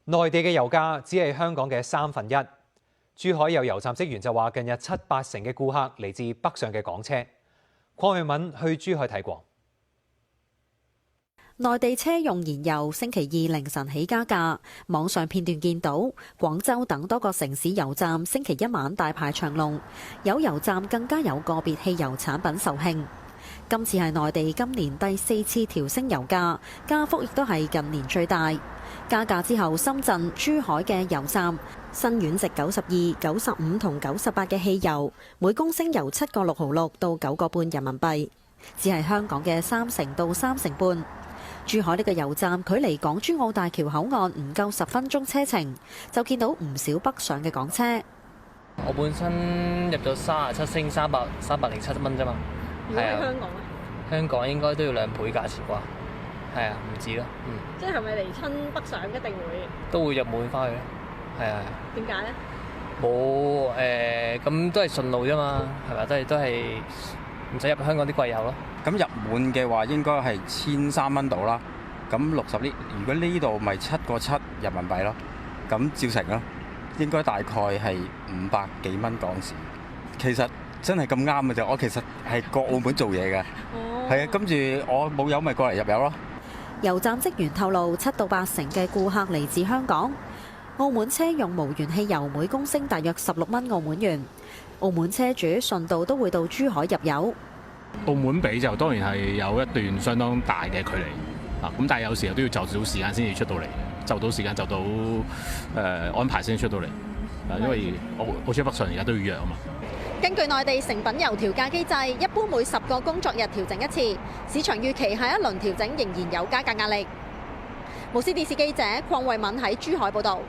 內地嘅油價只係香港嘅1/3。珠海有油站職員就話，近日7、8成嘅顧客嚟自北上嘅港車。鄺永敏去珠海睇過。內地車用燃油星期二凌晨起加價，網上片段見到廣州等多個城市油站星期一晚大排長龍，有油站更加有個別汽油產品售罄。今次係內地今年第4次調升油價，加幅亦都係近年最大。加價之後，深圳、珠海嘅油站新遠值92、95同98嘅汽油，每公升由7個6毫6到9個半人民幣，只係香港嘅3成到3成半。珠海呢個油站距離港珠澳大橋口岸唔夠10分鐘車程，就見到唔少北上嘅港車。我本身入咗37升307蚊啫嘛。如果喺香港咧？香港應該都要2倍價錢啩？係啊，唔止咯。即係咪嚟親北上一定會？都會入滿翻去咯。係啊。點解咧？冇咁都係順路啫嘛，係咪？都係唔使入香港啲貴油咯。咁入滿嘅話應該係1300蚊到啦。咁60呢？如果呢度咪7個7人民幣咯。咁照成咯，應該大概係500幾蚊港紙。其實真係咁啱嘅啫。我其實係過澳門做嘢嘅，係啊。跟住我冇油咪過嚟入油咯。油站職員透露，7到8成嘅顧客嚟自香港。澳門車用無鉛汽油每公升大約16蚊澳門元。澳門車主順道都會到珠海入油。澳門比就當然係有一段相當大嘅距離啊，咁但係有時候都要就到時間先至出到嚟，就到時間就到安排先出到嚟，因為澳車北上而家都要約啊嘛。根據內地成品油調價機制，一般每10個工作日調整一次，市場預期下一輪調整仍然有加價壓力。無線電視記者鄺慧敏喺珠海報導。